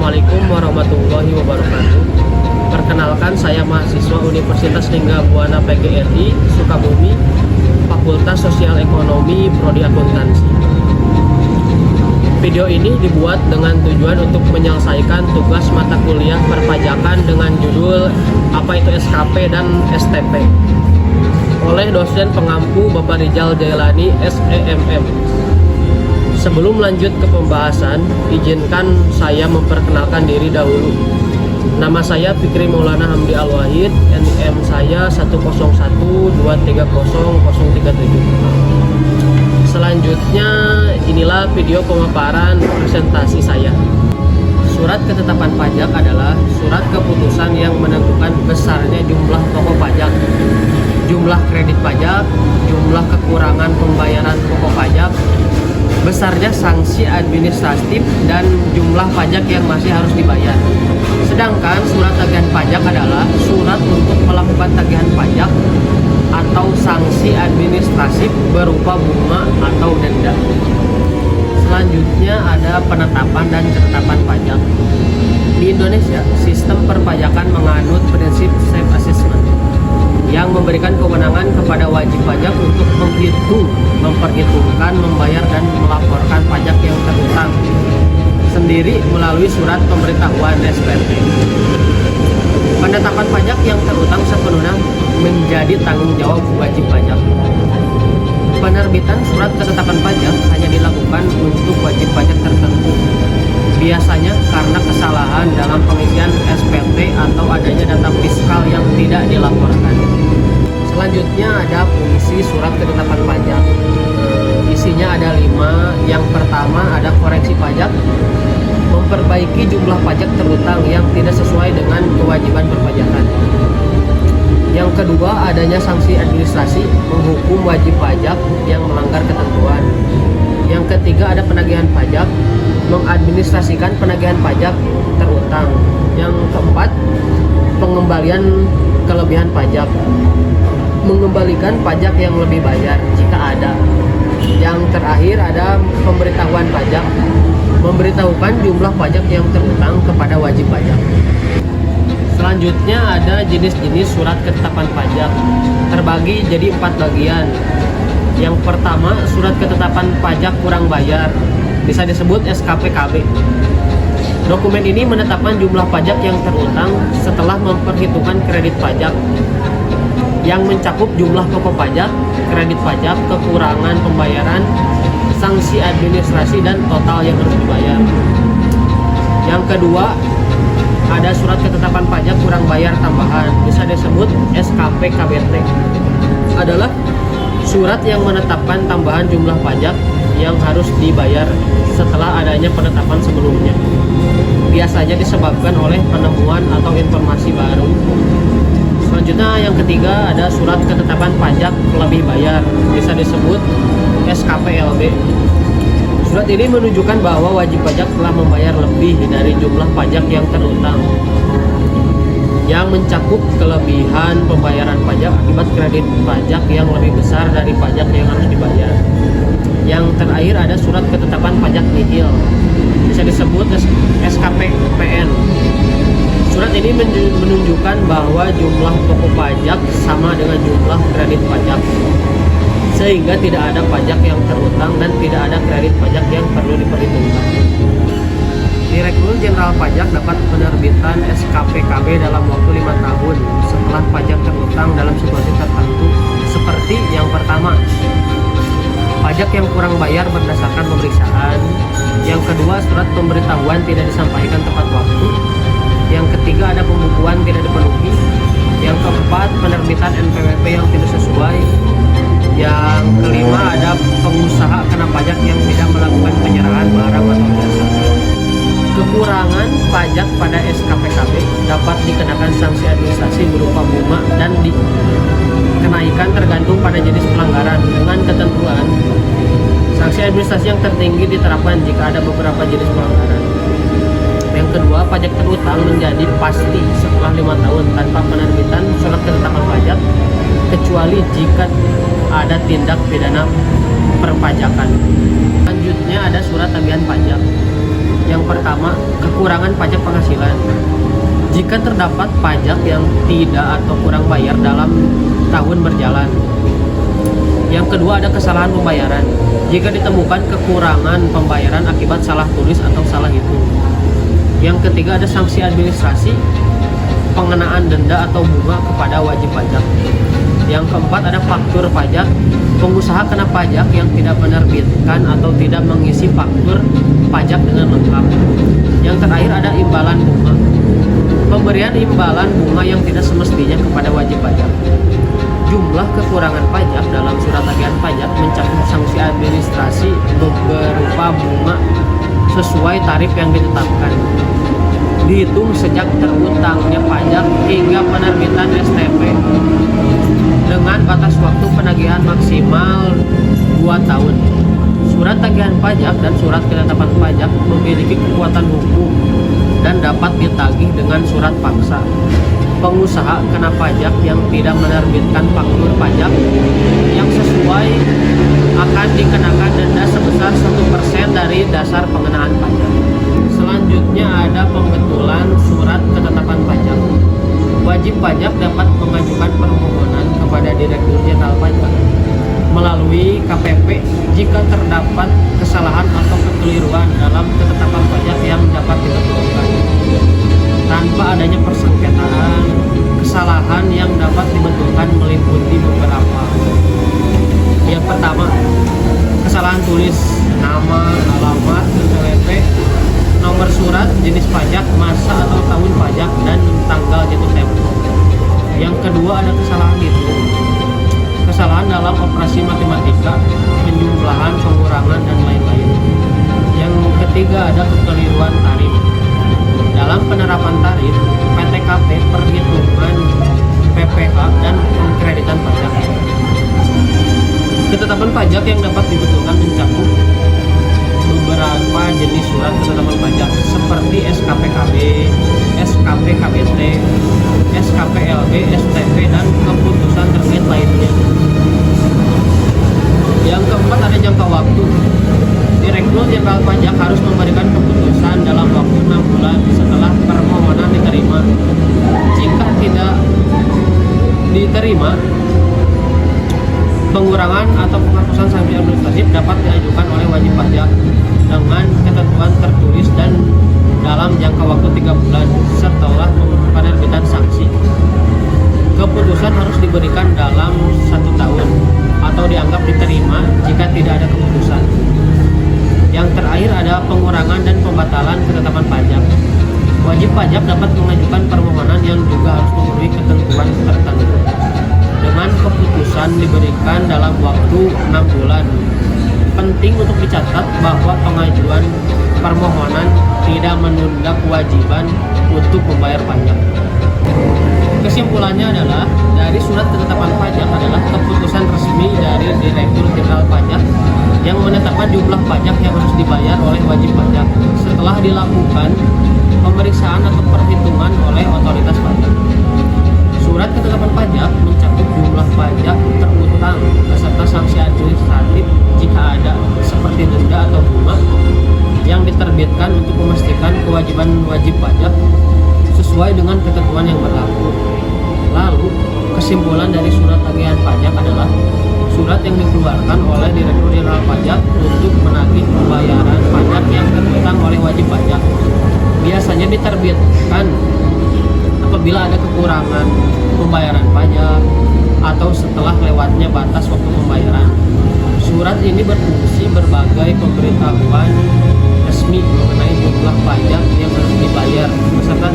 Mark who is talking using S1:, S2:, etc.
S1: Assalamualaikum warahmatullahi wabarakatuh. Perkenalkan, saya mahasiswa Universitas Lingga Buana PGRI Sukabumi, Fakultas Sosial Ekonomi, Prodi Akuntansi. Video ini dibuat dengan tujuan untuk menyelesaikan tugas mata kuliah perpajakan dengan judul apa itu SKP dan STP oleh dosen pengampu Bapak Rijal Jailani SEMM. Sebelum lanjut ke pembahasan, izinkan saya memperkenalkan diri dahulu. Nama saya Fikri Maulana Hamdi Al-Wahid, NIM saya 101230037. Selanjutnya, inilah video pemaparan presentasi saya. Surat ketetapan pajak adalah surat keputusan yang menentukan besarnya jumlah pokok pajak, jumlah kredit pajak, jumlah kekurangan pembayaran pokok pajak, besarnya sanksi administratif, dan jumlah pajak yang masih harus dibayar. Sedangkan surat tagihan pajak adalah surat untuk melakukan tagihan pajak atau sanksi administratif berupa bunga atau denda. Selanjutnya ada penetapan dan ketetapan pajak. Di Indonesia, sistem perpajakan menganut prinsip self assessment yang memberikan kewenangan kepada wajib pajak untuk memperhitungkan, membayar, dan melaporkan pajak yang terutang sendiri melalui surat pemberitahuan SPT. Penetapan pajak yang terutang sepenuhnya menjadi tanggung jawab wajib pajak. Penerbitan surat ketetapan pajak hanya dilakukan untuk wajib pajak tertentu, biasanya karena kesalahan dalam pengisian SPT atau adanya data fiskal yang tidak dilaporkan. Selanjutnya ada fungsi surat ketetapan pajak. Isinya ada 5. Yang pertama ada koreksi pajak, memperbaiki jumlah pajak terutang yang tidak sesuai dengan kewajiban perpajakan. Yang kedua adanya sanksi administrasi, menghukum wajib pajak yang melanggar ketentuan. Yang ketiga ada penagihan pajak, mengadministrasikan penagihan pajak terutang. Yang keempat, pengembalian kelebihan pajak, mengembalikan pajak yang lebih bayar jika ada. Yang terakhir ada pemberitahuan pajak, memberitahukan jumlah pajak yang terutang kepada wajib pajak. Selanjutnya ada jenis-jenis surat ketetapan pajak, terbagi jadi 4 bagian. Yang pertama, surat ketetapan pajak kurang bayar, bisa disebut SKPKB. Dokumen ini menetapkan jumlah pajak yang terutang setelah memperhitungkan kredit pajak yang mencakup jumlah pokok pajak, kredit pajak, kekurangan pembayaran, sanksi administrasi, dan total yang harus dibayar. Yang kedua, ada surat ketetapan pajak kurang bayar tambahan, bisa disebut SKPKBT. Adalah surat yang menetapkan tambahan jumlah pajak yang harus dibayar setelah adanya penetapan sebelumnya. Biasanya disebabkan oleh penemuan atau informasi baru. Selanjutnya yang ketiga ada surat ketetapan pajak lebih bayar, bisa disebut SKPLB. Surat ini menunjukkan bahwa wajib pajak telah membayar lebih dari jumlah pajak yang terutang, yang mencakup kelebihan pembayaran pajak akibat kredit pajak yang lebih besar dari pajak yang harus dibayar. Yang terakhir ada surat ketetapan pajak nihil, bisa disebut SKPPN. Surat ini menunjukkan bahwa jumlah pokok pajak sama dengan jumlah kredit pajak, sehingga tidak ada pajak yang terutang dan tidak ada kredit pajak yang perlu diperhitungkan. Direktur Jenderal Pajak dapat penerbitan SKPKB dalam waktu 5 tahun setelah pajak terutang dalam situasi tertentu, seperti yang pertama, pajak yang kurang bayar berdasarkan pemeriksaan. Yang kedua, surat pemberitahuan tidak disampaikan tepat waktu. Yang ketiga, ada pembukuan tidak dipenuhi. Yang keempat, penerbitan NPWP yang tidak sesuai. Yang kelima, ada pengusaha kena pajak yang tidak melakukan penyerahan barang atau jasa. Kekurangan pajak pada SKPKB dapat dikenakan sanksi administrasi berupa bunga dan dikenaikan tergantung pada jenis pelanggaran dengan ketentuan. Sanksi administrasi yang tertinggi diterapkan jika ada beberapa jenis pelanggaran. Yang kedua, pajak terutang menjadi pasti setelah 5 tahun tanpa penerbitan surat ketetapan pajak, kecuali jika ada tindak pidana perpajakan. Selanjutnya ada surat tagihan pajak. Yang pertama, kekurangan pajak penghasilan. Jika terdapat pajak yang tidak atau kurang bayar dalam tahun berjalan. Yang kedua, ada kesalahan pembayaran. Jika ditemukan kekurangan pembayaran akibat salah tulis atau salah hitung. Yang ketiga, ada sanksi administrasi, pengenaan denda atau bunga kepada wajib pajak. Yang keempat, ada faktur pajak. Pengusaha kena pajak yang tidak menerbitkan atau tidak mengisi faktur pajak dengan lengkap. Yang terakhir, ada imbalan bunga. Pemberian imbalan bunga yang tidak semestinya kepada wajib pajak. Jumlah kekurangan pajak dalam surat tagihan pajak mencakup sanksi administrasi berupa bunga sesuai tarif yang ditetapkan. Dihitung sejak terutangnya pajak hingga penerbitan STP dengan batas waktu penagihan maksimal 2 tahun. Surat tagihan pajak dan surat ketetapan pajak memiliki kekuatan hukum dan dapat ditagih dengan surat paksa. Pengusaha kena pajak yang tidak menerbitkan faktur pajak yang sesuai akan dikenakan denda sebesar 1% dari dasar pengenaan pajak. Selanjutnya ada pembetulan surat ketetapan pajak. Wajib pajak dapat mengajukan permohonan kepada Direktur Jenderal Pajak melalui KPP jika terdapat kesalahan atau kekeliruan dalam ketetapan pajak yang dapat dibetulkan tanpa adanya persengketaan. Kesalahan yang dapat dibetulkan meliputi beberapa. Yang pertama, kesalahan tulis nama, alamat, NPWP, nomor surat, jenis pajak, masa atau tahun pajak, dan tanggal jatuh tempo. Yang kedua, ada kesalahan hitung. Kesalahan dalam operasi matematika, penjumlahan, pengurangan, dan lain-lain. Yang ketiga, ada kekeliruan tarif. Dalam penerapan tarif, PTKP, perhitungan PPh, dan pengkreditan pajak. Ketetapan pajak yang dapat dibetulkan mencakup beberapa jenis surat ketetapan pajak seperti SKPKB, SKPKBT, SKPLB, STP, dan keputusan terkait lainnya. Yang keempat, ada jangka waktu. Direktur Jenderal Pajak harus memberikan keputusan dalam waktu 6 bulan setelah permohonan diterima. Jika tidak diterima, pengurangan atau penghapusan sanksi administratif dapat diajukan oleh wajib pajak dengan ketentuan tertulis dan dalam jangka waktu 3 bulan setelah penerbitan sanksi. Keputusan harus diberikan dalam 1 tahun atau dianggap diterima jika tidak ada keputusan. Yang terakhir, ada pengurangan dan pembatalan ketetapan pajak. Wajib pajak dapat mengajukan permohonan yang juga harus memenuhi ketentuan tertentu dengan keputusan diberikan dalam waktu 6 bulan. Penting untuk dicatat bahwa pengajuan permohonan tidak menunda kewajiban untuk membayar pajak. Kesimpulannya adalah, dari surat ketetapan pajak adalah keputusan resmi dari Direktur Jenderal Pajak yang menetapkan jumlah pajak yang harus dibayar oleh wajib pajak setelah dilakukan pemeriksaan atau perhitungan oleh otoritas pajak. Surat ketetapan pajak mencakup jumlah pajak terutang beserta sanksi administratif jika ada, seperti denda atau bunga yang diterbitkan untuk memastikan kewajiban wajib pajak sesuai dengan ketentuan yang berlaku. Lalu, kesimpulan dari surat tagihan pajak adalah surat yang dikeluarkan oleh Direktur Jenderal Pajak untuk menagih pembayaran pajak yang terutang oleh wajib pajak. Biasanya diterbitkan apabila ada kekurangan pembayaran pajak atau setelah lewatnya batas waktu pembayaran. Surat ini berfungsi berbagai pemberitahuan resmi mengenai jumlah pajak yang harus dibayar beserta